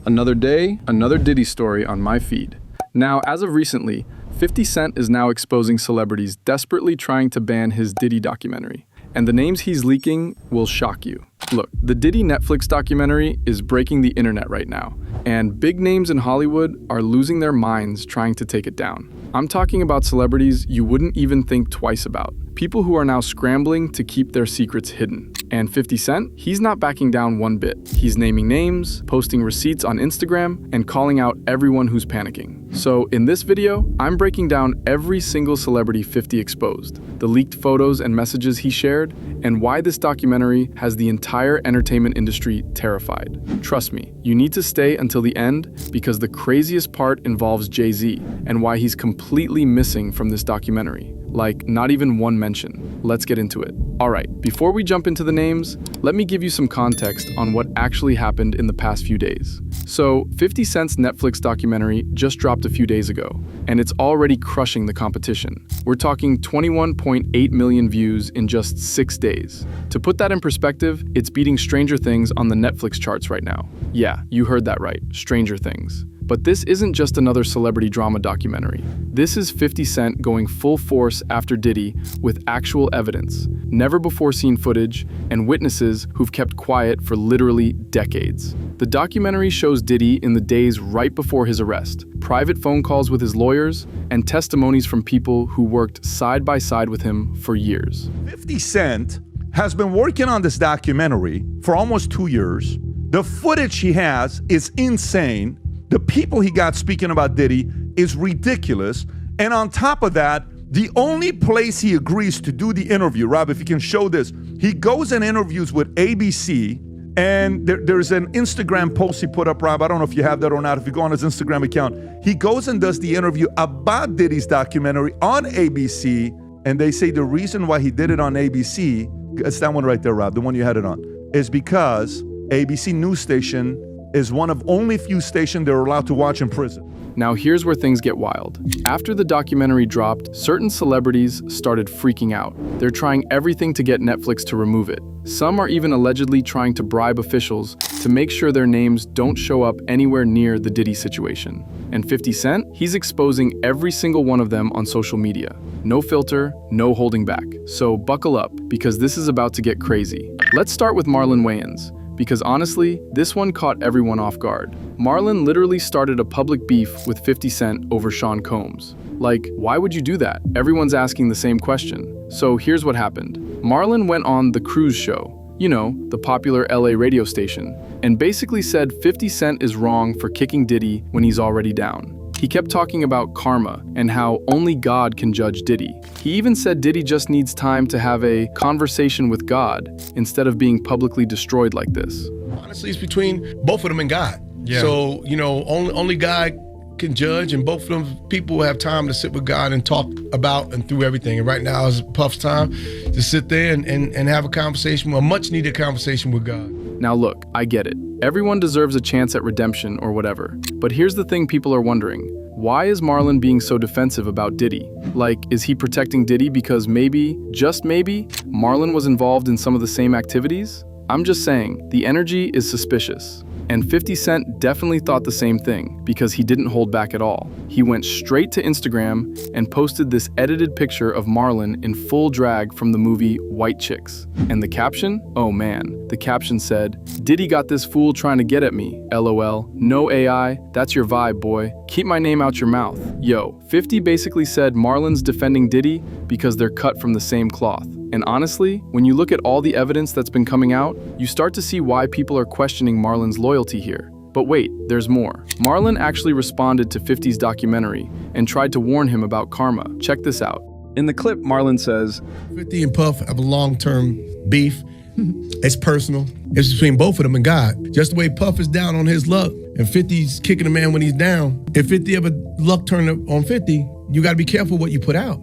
Another day, another Diddy story on my feed. Now, as of recently, 50 Cent is now exposing celebrities desperately trying to ban his Diddy documentary. And the names he's leaking will shock you. Look, the Diddy Netflix documentary is breaking the internet right now, and big names in Hollywood are losing their minds trying to take it down. I'm talking about celebrities you wouldn't even think twice about. People who are now scrambling to keep their secrets hidden. And 50 Cent, he's not backing down one bit. He's naming names, posting receipts on Instagram, and calling out everyone who's panicking. So in this video, I'm breaking down every single celebrity 50 exposed, the leaked photos and messages he shared, and why this documentary has the entire entertainment industry terrified. Trust me, you need to stay until the end because the craziest part involves Jay-Z and why he's completely missing from this documentary. Like, not even one mention. Let's get into it. Alright, before we jump into the names, let me give you some context on what actually happened in the past few days. So, 50 Cent's Netflix documentary just dropped a few days ago, and it's already crushing the competition. We're talking 21.8 million views in just 6 days. To put that in perspective, it's beating Stranger Things on the Netflix charts right now. Yeah, you heard that right, Stranger Things. But this isn't just another celebrity drama documentary. This is 50 Cent going full force after Diddy with actual evidence, never before seen footage, and witnesses who've kept quiet for literally decades. The documentary shows Diddy in the days right before his arrest, private phone calls with his lawyers, and testimonies from people who worked side by side with him for years. 50 Cent has been working on this documentary for almost 2 years. The footage he has is insane. The people he got speaking about Diddy is ridiculous. And on top of that, the only place he agrees to do the interview, Rob, if you can show this, he goes and interviews with ABC. And there's an Instagram post he put up, Rob. I don't know if you have that or not. If you go on his Instagram account, he goes and does the interview about Diddy's documentary on ABC. And they say the reason why he did it on ABC, it's that one right there, Rob, the one you had it on, is because ABC News Station is one of only few stations they're allowed to watch in prison. Now here's where things get wild. After the documentary dropped, certain celebrities started freaking out. They're trying everything to get Netflix to remove it. Some are even allegedly trying to bribe officials to make sure their names don't show up anywhere near the Diddy situation. And 50 Cent, he's exposing every single one of them on social media. No filter, no holding back. So buckle up, because this is about to get crazy. Let's start with Marlin Wayans. Because honestly, this one caught everyone off guard. Marlin literally started a public beef with 50 Cent over Sean Combs. Like, why would you do that? Everyone's asking the same question. So here's what happened. Marlin went on The Cruise Show, you know, the popular LA radio station, and basically said 50 Cent is wrong for kicking Diddy when he's already down. He kept talking about karma and how only God can judge Diddy. He even said Diddy just needs time to have a conversation with God instead of being publicly destroyed like this. Honestly, it's between both of them and God. Yeah. So, you know, only God can judge, and both of them people have time to sit with God and talk about and through everything. And right now is Puff's time to sit there and have a conversation, a much needed conversation with God. Now look, I get it. Everyone deserves a chance at redemption or whatever. But here's the thing people are wondering. Why is Marlin being so defensive about Diddy? Like, is he protecting Diddy because maybe, just maybe, Marlin was involved in some of the same activities? I'm just saying, the energy is suspicious. And 50 Cent definitely thought the same thing because he didn't hold back at all. He went straight to Instagram and posted this edited picture of Marlin in full drag from the movie White Chicks. And the caption? Oh man, the caption said, "Diddy got this fool trying to get at me, LOL. No AI, that's your vibe, boy. Keep my name out your mouth." Yo, 50 basically said Marlin's defending Diddy because they're cut from the same cloth. And honestly, when you look at all the evidence that's been coming out, you start to see why people are questioning Marlin's loyalty here. But wait, there's more. Marlin actually responded to 50's documentary and tried to warn him about karma. Check this out. In the clip, Marlin says, 50 and Puff have a long-term beef. It's personal. It's between both of them and God. Just the way Puff is down on his luck and 50's kicking a man when he's down. If 50 ever luck turn on 50, you got to be careful what you put out.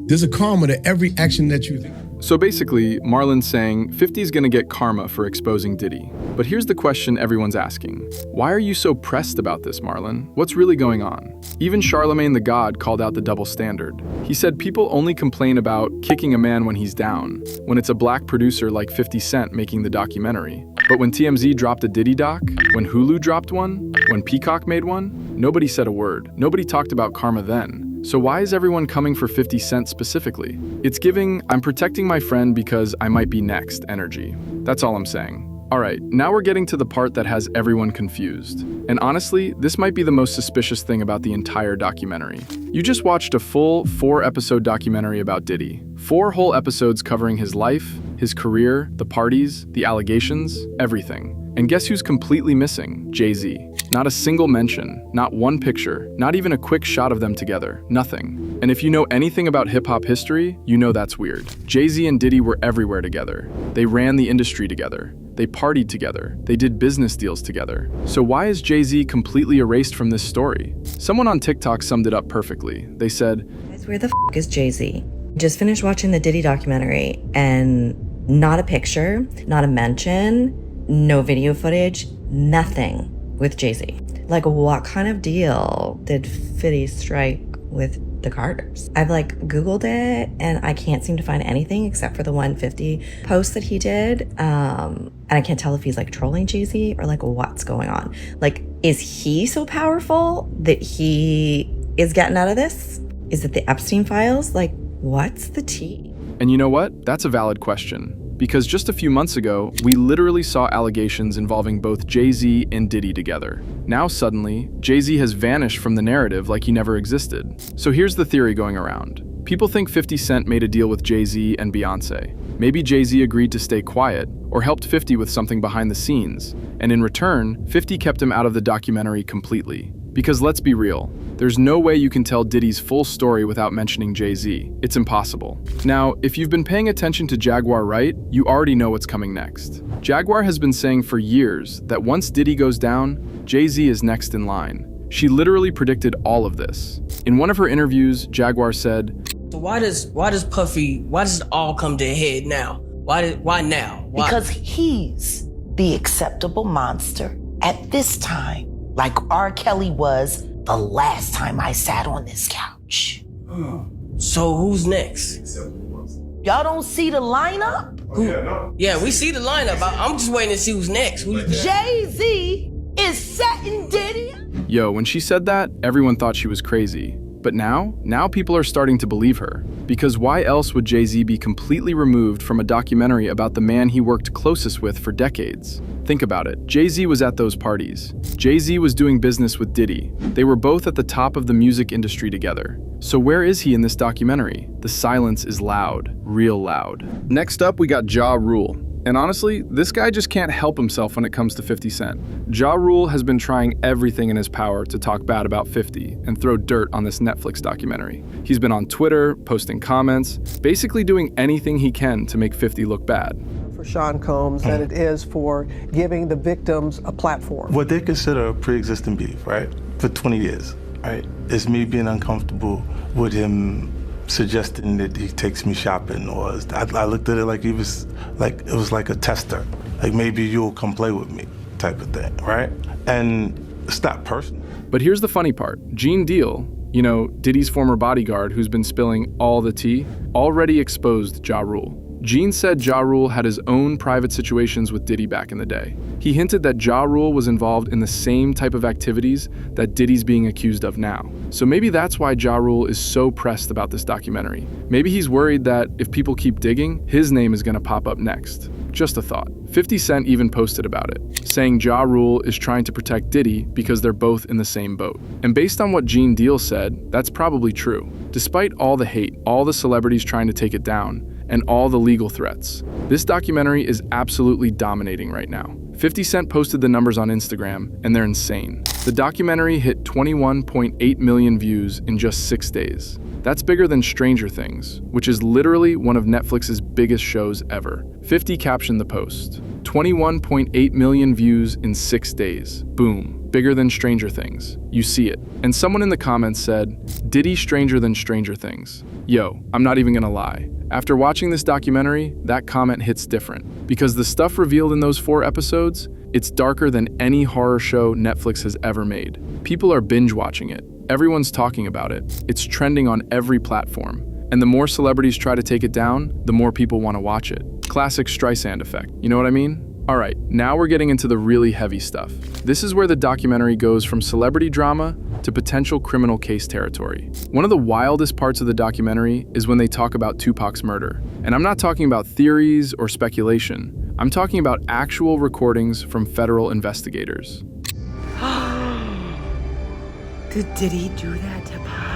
There's a karma to every action that you think. So basically, Marlin's saying 50's gonna get karma for exposing Diddy. But here's the question everyone's asking. Why are you so pressed about this, Marlin? What's really going on? Even Charlemagne the God called out the double standard. He said people only complain about kicking a man when he's down, when it's a black producer like 50 Cent making the documentary. But when TMZ dropped a Diddy doc, when Hulu dropped one, When Peacock made one, nobody said a word. Nobody talked about karma then. So why is everyone coming for 50 Cent specifically? It's giving, I'm protecting my friend because I might be next energy. That's all I'm saying. All right, now we're getting to the part that has everyone confused. And honestly, this might be the most suspicious thing about the entire documentary. You just watched a full 4-episode documentary about Diddy. 4 whole episodes covering his life, his career, the parties, the allegations, everything. And guess who's completely missing? Jay-Z. Not a single mention, not one picture, not even a quick shot of them together, nothing. And if you know anything about hip-hop history, you know that's weird. Jay-Z and Diddy were everywhere together. They ran the industry together. They partied together. They did business deals together. So why is Jay-Z completely erased from this story? Someone on TikTok summed it up perfectly. They said, "Guys, where the f*** is Jay-Z? Just finished watching the Diddy documentary and not a picture, not a mention, no video footage, nothing with Jay-Z. Like, what kind of deal did 50 strike with the Carters?" I've Googled it and I can't seem to find anything except for the 150 post that he did. And I can't tell if he's trolling Jay-Z or what's going on. Is he so powerful that he is getting out of this? Is it the Epstein files? What's the tea? and you know what? That's a valid question. Because just a few months ago, we literally saw allegations involving both Jay-Z and Diddy together. Now suddenly, Jay-Z has vanished from the narrative like he never existed. So here's the theory going around. People think 50 Cent made a deal with Jay-Z and Beyonce. Maybe Jay-Z agreed to stay quiet, or helped 50 with something behind the scenes, and in return, 50 kept him out of the documentary completely. Because let's be real, there's no way you can tell Diddy's full story without mentioning Jay-Z. It's impossible. Now, if you've been paying attention to Jaguar Wright, you already know what's coming next. Jaguar has been saying for years that once Diddy goes down, Jay-Z is next in line. She literally predicted all of this. In one of her interviews, Jaguar said, "So why does it all come to a head now? Why now? Why?" Because he's the acceptable monster at this time, like R. Kelly was the last time I sat on this couch. So who's next? Y'all don't see the lineup? Yeah, we see the lineup. I'm just waiting to see who's next. Jay-Z is setting Diddy. Yo, when she said that, everyone thought she was crazy. But now people are starting to believe her. Because why else would Jay-Z be completely removed from a documentary about the man he worked closest with for decades? Think about it. Jay-Z was at those parties. Jay-Z was doing business with Diddy. They were both at the top of the music industry together. So where is he in this documentary? The silence is loud, real loud. Next up, we got Ja Rule. And honestly, this guy just can't help himself when it comes to 50 Cent. Ja Rule has been trying everything in his power to talk bad about 50 and throw dirt on this Netflix documentary. He's been on Twitter, posting comments, basically doing anything he can to make 50 look bad. For Sean Combs than it is for giving the victims a platform. What they consider a pre-existing beef, right, for 20 years, right, is me being uncomfortable with him suggesting that he takes me shopping, or I looked at it like it was like a tester, like maybe you'll come play with me type of thing, right? And it's not personal. But here's the funny part. Gene Deal, you know, Diddy's former bodyguard who's been spilling all the tea, already exposed Ja Rule. Gene said Ja Rule had his own private situations with Diddy back in the day. He hinted that Ja Rule was involved in the same type of activities that Diddy's being accused of now. So maybe that's why Ja Rule is so pressed about this documentary. Maybe he's worried that if people keep digging, his name is gonna pop up next. Just a thought. 50 Cent even posted about it, saying Ja Rule is trying to protect Diddy because they're both in the same boat. And based on what Gene Deal said, that's probably true. Despite all the hate, all the celebrities trying to take it down, and all the legal threats, this documentary is absolutely dominating right now. 50 Cent posted the numbers on Instagram, and they're insane. The documentary hit 21.8 million views in just 6 days. That's bigger than Stranger Things, which is literally one of Netflix's biggest shows ever. 50 captioned the post, 21.8 million views in 6 days. Boom, bigger than Stranger Things. You see it. And someone in the comments said, "Diddy stranger than Stranger Things." Yo, I'm not even gonna lie. After watching this documentary, that comment hits different. Because the stuff revealed in those 4 episodes, it's darker than any horror show Netflix has ever made. People are binge watching it. Everyone's talking about it. It's trending on every platform. And the more celebrities try to take it down, the more people want to watch it. Classic Streisand effect, you know what I mean? All right, now we're getting into the really heavy stuff. This is where the documentary goes from celebrity drama to potential criminal case territory. One of the wildest parts of the documentary is when they talk about Tupac's murder. And I'm not talking about theories or speculation. I'm talking about actual recordings from federal investigators. Did Diddy do that to Pac?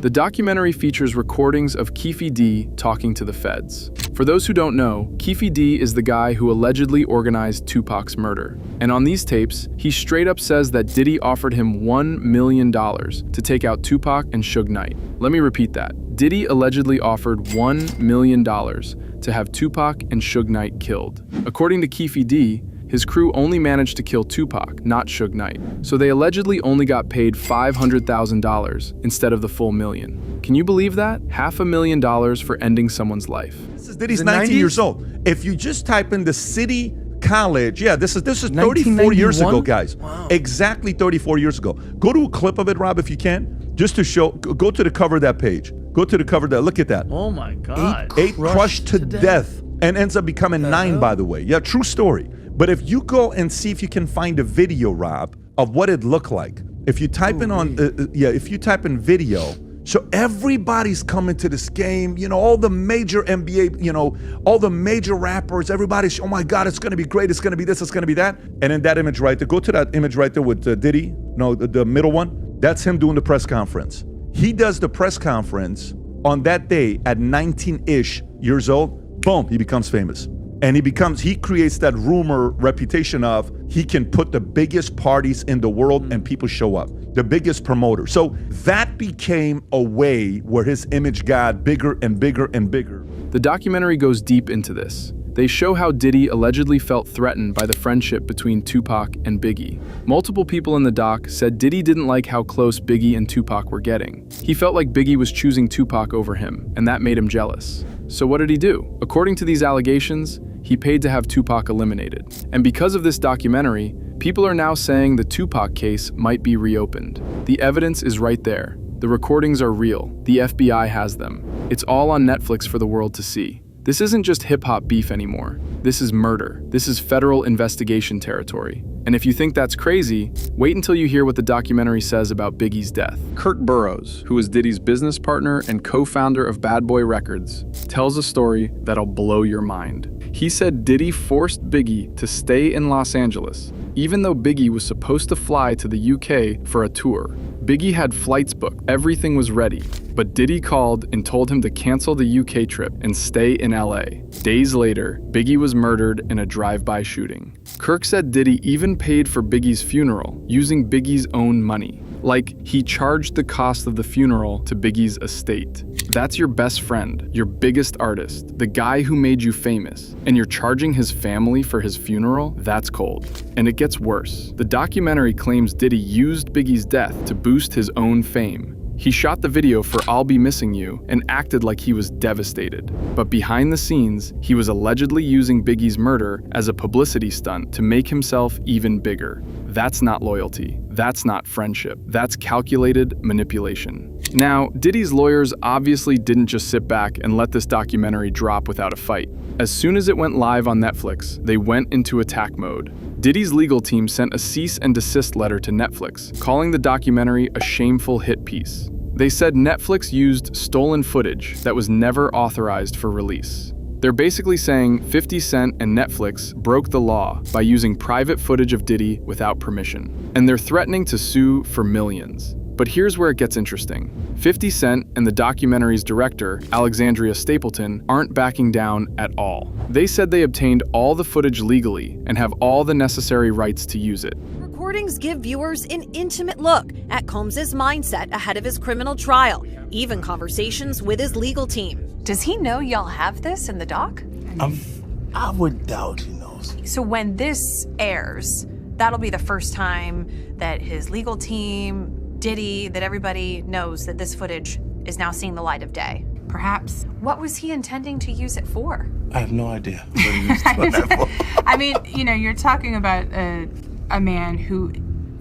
The documentary features recordings of Keffe D talking to the feds. For those who don't know, Keffe D is the guy who allegedly organized Tupac's murder. And on these tapes, he straight up says that Diddy offered him $1 million to take out Tupac and Suge Knight. Let me repeat that. Diddy allegedly offered $1 million to have Tupac and Suge Knight killed. According to Keffe D, his crew only managed to kill Tupac, not Suge Knight. So they allegedly only got paid $500,000 instead of the full $1 million. Can you believe that? $500,000 for ending someone's life. This is Diddy's 19 years old. If you just type in the city college, yeah, this is 34 years ago, guys. Wow. Exactly 34 years ago. Go to a clip of it, Rob, if you can, just to show. Go to the cover of that page. Go to the cover of that. Look at that. Oh my God. 8 crushed to death and ends up becoming 9, by the way. Yeah, true story. But if you go and see if you can find a video, Rob, of what it looked like, if you type if you type in video, so everybody's coming to this game, you know, all the major NBA, you know, all the major rappers, everybody's, oh my God, it's going to be great, it's going to be this, it's going to be that. And in that image right there, go to that image right there with Diddy, no, the middle one, that's him doing the press conference. He does the press conference on that day at 19-ish years old, boom, he becomes famous. And he creates that rumor reputation of he can put the biggest parties in the world and people show up, the biggest promoter. So that became a way where his image got bigger and bigger and bigger. The documentary goes deep into this. They show how Diddy allegedly felt threatened by the friendship between Tupac and Biggie. Multiple people in the doc said Diddy didn't like how close Biggie and Tupac were getting. He felt like Biggie was choosing Tupac over him, and that made him jealous. So what did he do? According to these allegations, he paid to have Tupac eliminated. And because of this documentary, people are now saying the Tupac case might be reopened. The evidence is right there. The recordings are real. The FBI has them. It's all on Netflix for the world to see. This isn't just hip-hop beef anymore. This is murder. This is federal investigation territory. And if you think that's crazy, wait until you hear what the documentary says about Biggie's death. Kurt Burrows, who is Diddy's business partner and co-founder of Bad Boy Records, tells a story that'll blow your mind. He said Diddy forced Biggie to stay in Los Angeles, even though Biggie was supposed to fly to the UK for a tour. Biggie had flights booked, everything was ready, but Diddy called and told him to cancel the UK trip and stay in LA. Days later, Biggie was murdered in a drive-by shooting. Kirk said Diddy even paid for Biggie's funeral using Biggie's own money. Like, he charged the cost of the funeral to Biggie's estate. That's your best friend, your biggest artist, the guy who made you famous, and you're charging his family for his funeral? That's cold. And it gets worse. The documentary claims Diddy used Biggie's death to boost his own fame. He shot the video for I'll Be Missing You and acted like he was devastated. But behind the scenes, he was allegedly using Biggie's murder as a publicity stunt to make himself even bigger. That's not loyalty. That's not friendship. That's calculated manipulation. Now, Diddy's lawyers obviously didn't just sit back and let this documentary drop without a fight. As soon as it went live on Netflix, they went into attack mode. Diddy's legal team sent a cease and desist letter to Netflix, calling the documentary a shameful hit piece. They said Netflix used stolen footage that was never authorized for release. They're basically saying 50 Cent and Netflix broke the law by using private footage of Diddy without permission. And they're threatening to sue for millions. But here's where it gets interesting. 50 Cent and the documentary's director, Alexandria Stapleton, aren't backing down at all. They said they obtained all the footage legally and have all the necessary rights to use it. Recordings give viewers an intimate look at Combs's mindset ahead of his criminal trial, even conversations with his legal team. Does he know y'all have this in the doc? I would doubt he knows. So when this airs, that'll be the first time that his legal team, Diddy, that everybody knows that this footage is now seeing the light of day. Perhaps. What was he intending to use it for? I have no idea what he was doing that for. I mean, you know, you're talking about a man who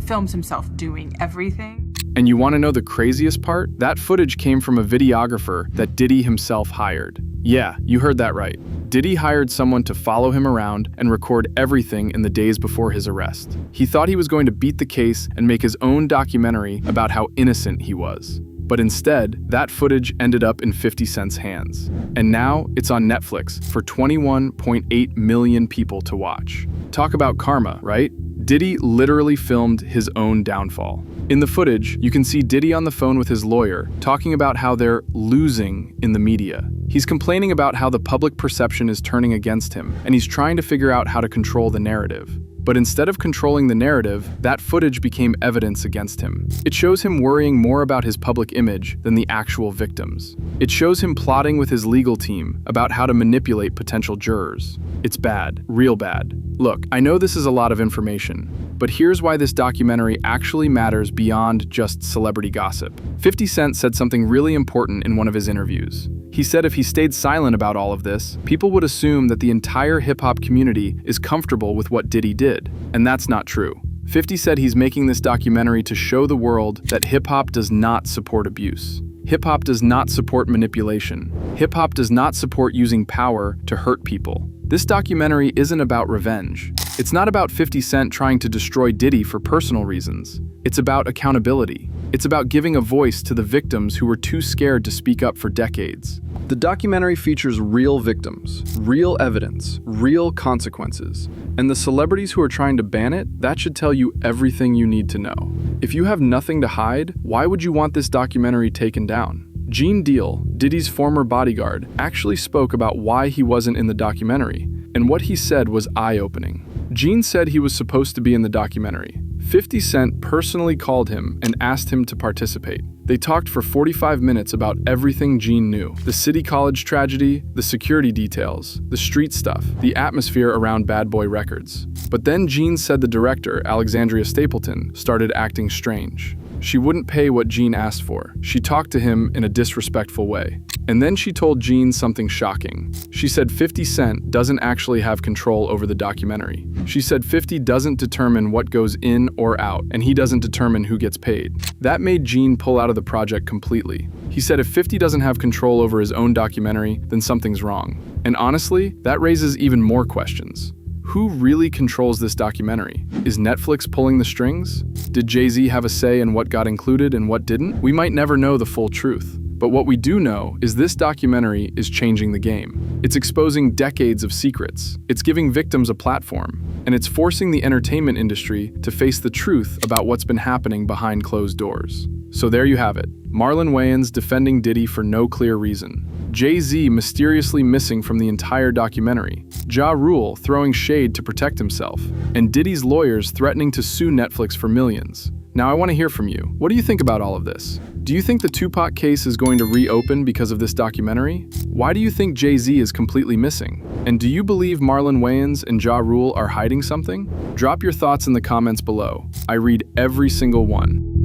films himself doing everything. And you want to know the craziest part? That footage came from a videographer that Diddy himself hired. Yeah, you heard that right. Diddy hired someone to follow him around and record everything in the days before his arrest. He thought he was going to beat the case and make his own documentary about how innocent he was. But instead, that footage ended up in 50 Cent's hands. And now it's on Netflix for 21.8 million people to watch. Talk about karma, right? Diddy literally filmed his own downfall. In the footage, you can see Diddy on the phone with his lawyer, talking about how they're losing in the media. He's complaining about how the public perception is turning against him, and he's trying to figure out how to control the narrative. But instead of controlling the narrative, that footage became evidence against him. It shows him worrying more about his public image than the actual victims. It shows him plotting with his legal team about how to manipulate potential jurors. It's bad, real bad. Look, I know this is a lot of information, but here's why this documentary actually matters beyond just celebrity gossip. 50 Cent said something really important in one of his interviews. He said if he stayed silent about all of this, people would assume that the entire hip-hop community is comfortable with what Diddy did, and that's not true. 50 said he's making this documentary to show the world that hip-hop does not support abuse. Hip-hop does not support manipulation. Hip-hop does not support using power to hurt people. This documentary isn't about revenge. It's not about 50 Cent trying to destroy Diddy for personal reasons. It's about accountability. It's about giving a voice to the victims who were too scared to speak up for decades. The documentary features real victims, real evidence, real consequences. And the celebrities who are trying to ban it, that should tell you everything you need to know. If you have nothing to hide, why would you want this documentary taken down? Gene Deal, Diddy's former bodyguard, actually spoke about why he wasn't in the documentary, and what he said was eye-opening. Gene said he was supposed to be in the documentary. 50 Cent personally called him and asked him to participate. They talked for 45 minutes about everything Gene knew. The City College tragedy, the security details, the street stuff, the atmosphere around Bad Boy Records. But then Gene said the director, Alexandria Stapleton, started acting strange. She wouldn't pay what Gene asked for. She talked to him in a disrespectful way. And then she told Gene something shocking. She said 50 Cent doesn't actually have control over the documentary. She said 50 doesn't determine what goes in or out, and he doesn't determine who gets paid. That made Gene pull out of the project completely. He said if 50 doesn't have control over his own documentary, then something's wrong. And honestly, that raises even more questions. Who really controls this documentary? Is Netflix pulling the strings? Did Jay-Z have a say in what got included and what didn't? We might never know the full truth. But what we do know is this documentary is changing the game. It's exposing decades of secrets. It's giving victims a platform. And it's forcing the entertainment industry to face the truth about what's been happening behind closed doors. So there you have it. Marlin Wayans defending Diddy for no clear reason. Jay-Z mysteriously missing from the entire documentary. Ja Rule throwing shade to protect himself. And Diddy's lawyers threatening to sue Netflix for millions. Now I want to hear from you. What do you think about all of this? Do you think the Tupac case is going to reopen because of this documentary? Why do you think Jay-Z is completely missing? And do you believe Marlin Wayans and Ja Rule are hiding something? Drop your thoughts in the comments below. I read every single one.